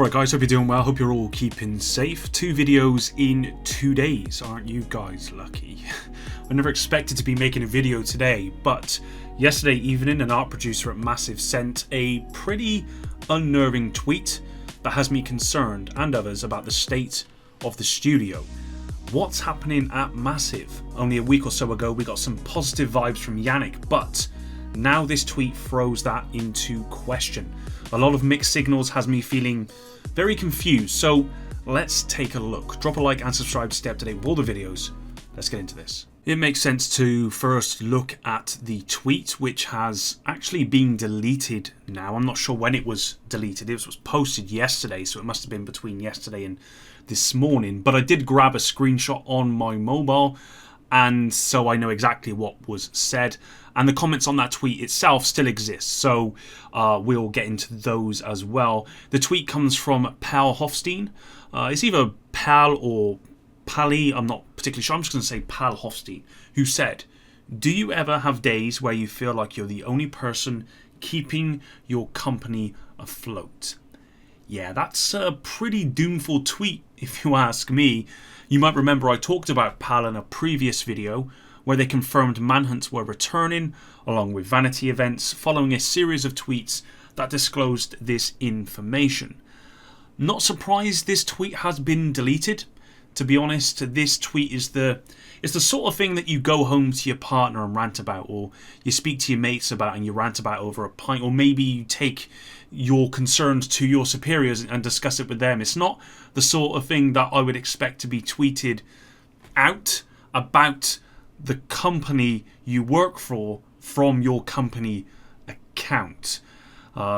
Alright guys, hope you're doing well, hope you're all keeping safe. 2 videos in 2 days, aren't you guys lucky? I never expected to be making a video today, but yesterday evening an art producer at Massive sent a pretty unnerving tweet that has me concerned, and others, about the state of the studio. What's happening at Massive? Only a week or so ago we got some positive vibes from Yannick, but now this tweet throws that into question. A lot of mixed signals has me feeling very confused, so let's take a look. Drop a like and subscribe to stay up to date with all the videos. Let's get into this. It makes sense to first look at the tweet, which has actually been deleted now. I'm not sure when it was deleted. It was posted yesterday, so it must have been between yesterday and this morning. But I did grab a screenshot on my mobile, and so I know exactly what was said. And the comments on that tweet itself still exist, so we'll get into those as well. The tweet comes from Palle Hoffstein. It's either Pal or Palle, I'm not particularly sure. I'm just going to say Palle Hoffstein, who said, "Do you ever have days where you feel like you're the only person keeping your company afloat?" Yeah, that's a pretty doomful tweet, if you ask me. You might remember I talked about Palle in a previous video, where they confirmed manhunts were returning, along with vanity events, following a series of tweets that disclosed this information. Not surprised this tweet has been deleted. To be honest, this tweet is the sort of thing that you go home to your partner and rant about, or you speak to your mates about and you rant about over a pint, or maybe you take your concerns to your superiors and discuss it with them. It's not the sort of thing that I would expect to be tweeted out about the company you work for from your company account.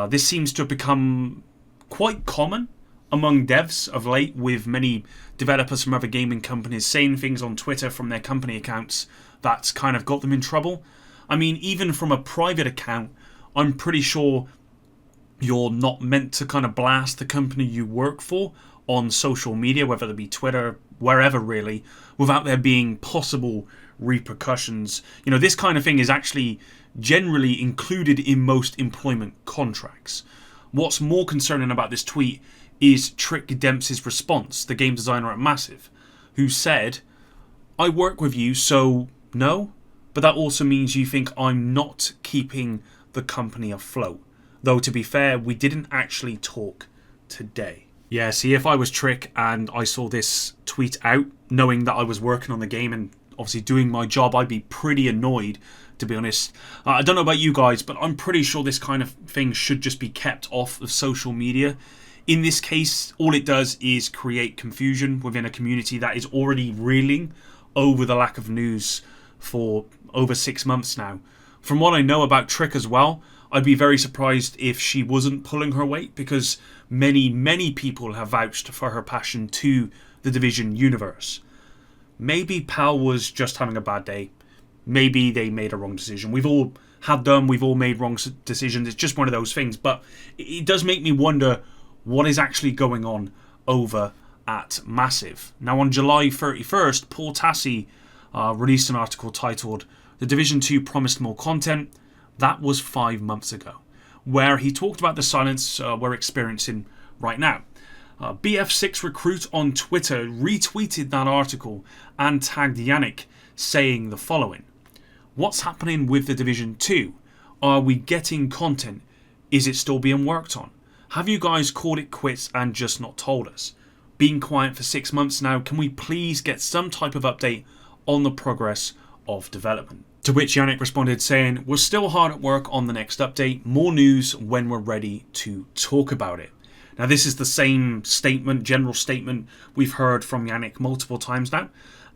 This seems to have become quite common among devs of late, with many developers from other gaming companies saying things on Twitter from their company accounts that's kind of got them in trouble. I mean, even from a private account, I'm pretty sure you're not meant to kind of blast the company you work for on social media, whether it be Twitter, wherever really, without there being possible repercussions. You know, this kind of thing is actually generally included in most employment contracts. What's more concerning about this tweet is Trick Dempsey's response, the game designer at Massive, who said, "I work with you, so no, but that also means you think I'm not keeping the company afloat. Though to be fair, we didn't actually talk today." Yeah, see, if I was Trick and I saw this tweet out, knowing that I was working on the game and obviously doing my job, I'd be pretty annoyed, to be honest. I don't know about you guys, but I'm pretty sure this kind of thing should just be kept off of social media. In this case, all it does is create confusion within a community that is already reeling over the lack of news for over 6 months now. From what I know about Trick as well, I'd be very surprised if she wasn't pulling her weight, because many people have vouched for her passion to the Division universe. Maybe Palle was just having a bad day. Maybe they made a wrong decision. We've all had them. We've all made wrong decisions. It's just one of those things. But it does make me wonder what is actually going on over at Massive. Now, on July 31st, Paul Tassi released an article titled "The Division 2 Promised More Content." That was 5 months ago, where he talked about the silence we're experiencing right now. BF6 Recruit on Twitter retweeted that article and tagged Yannick, saying the following: "What's happening with the Division 2? Are we getting content? Is it still being worked on? Have you guys called it quits and just not told us? Been quiet for 6 months now. Can we please get some type of update on the progress of development?" To which Yannick responded saying, "We're still hard at work on the next update. More news when we're ready to talk about it." Now, this is the same statement, general statement, we've heard from Yannick multiple times now.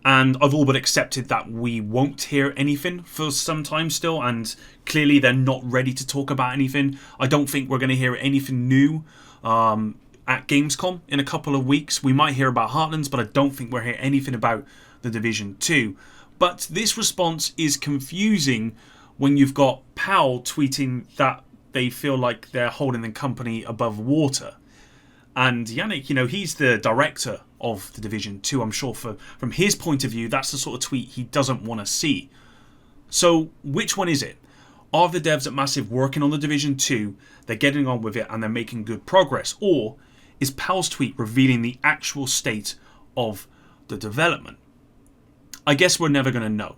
And I've all but accepted that we won't hear anything for some time still. And clearly they're not ready to talk about anything. I don't think we're going to hear anything new at Gamescom in a couple of weeks. We might hear about Heartlands, but I don't think we'll hear anything about the Division 2. But this response is confusing when you've got Palle tweeting that they feel like they're holding the company above water. And Yannick, you know, he's the director of the Division 2. I'm sure from his point of view, that's the sort of tweet he doesn't want to see. So which one is it? Are the devs at Massive working on the Division 2, they're getting on with it and they're making good progress? Or is Palle's tweet revealing the actual state of the development. I guess we're never going to know,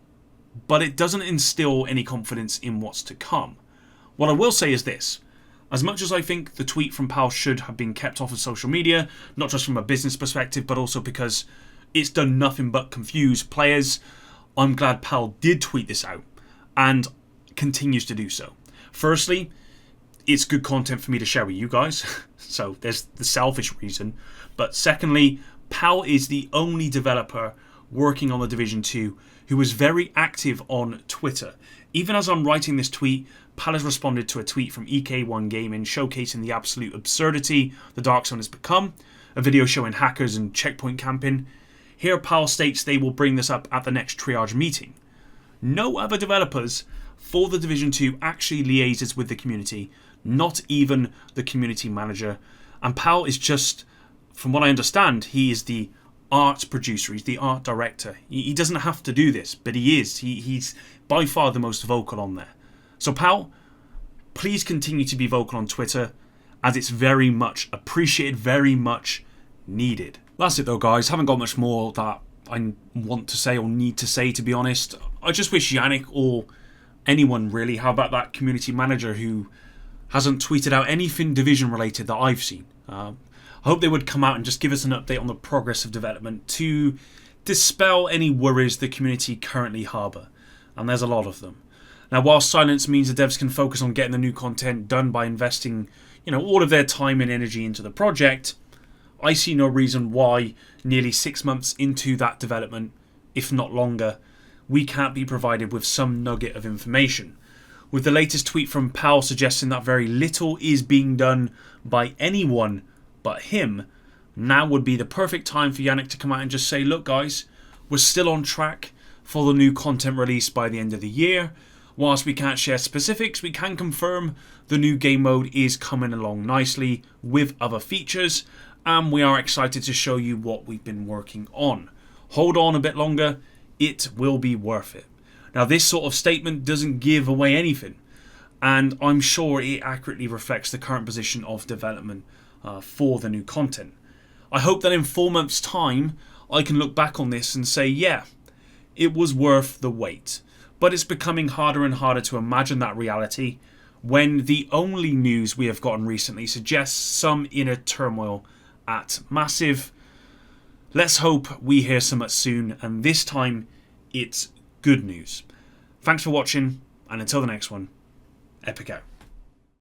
but it doesn't instill any confidence in what's to come. What I will say is this: as much as I think the tweet from Palle should have been kept off of social media, not just from a business perspective, but also because it's done nothing but confuse players, I'm glad Palle did tweet this out and continues to do so. Firstly, it's good content for me to share with you guys, so there's the selfish reason. But secondly, Palle is the only developer working on the Division 2 who is very active on Twitter. Even as I'm writing this tweet, Palle has responded to a tweet from EK1 Gaming showcasing the absolute absurdity the Dark Zone has become, a video showing hackers and checkpoint camping. Here Palle states they will bring this up at the next triage meeting. No other developers for the Division 2 actually liaises with the community, not even the community manager. And Palle is just, from what I understand, he is the art producer, he's the art director. He doesn't have to do this, but he is. He's by far the most vocal on there. So Palle, please continue to be vocal on Twitter, as it's very much appreciated, very much needed. That's it though, guys. Haven't got much more that I want to say or need to say, to be honest. I just wish Yannick or anyone really, how about that community manager who hasn't tweeted out anything Division related that I've seen. I hope they would come out and just give us an update on the progress of development to dispel any worries the community currently harbour. And there's a lot of them. Now, while silence means the devs can focus on getting the new content done by investing, all of their time and energy into the project, I see no reason why nearly 6 months into that development, if not longer, we can't be provided with some nugget of information. With the latest tweet from Palle suggesting that very little is being done by anyone but him, now would be the perfect time for Yannick to come out and just say, look guys, we're still on track for the new content release by the end of the year. Whilst we can't share specifics, we can confirm the new game mode is coming along nicely with other features, and we are excited to show you what we've been working on. Hold on a bit longer, it will be worth it. Now, this sort of statement doesn't give away anything, and I'm sure it accurately reflects the current position of development for the new content. I hope that in 4 months' time, I can look back on this and say, yeah, it was worth the wait. But it's becoming harder and harder to imagine that reality when the only news we have gotten recently suggests some inner turmoil at Massive. Let's hope we hear something soon, and this time it's good news. Thanks for watching, and until the next one, Epic out.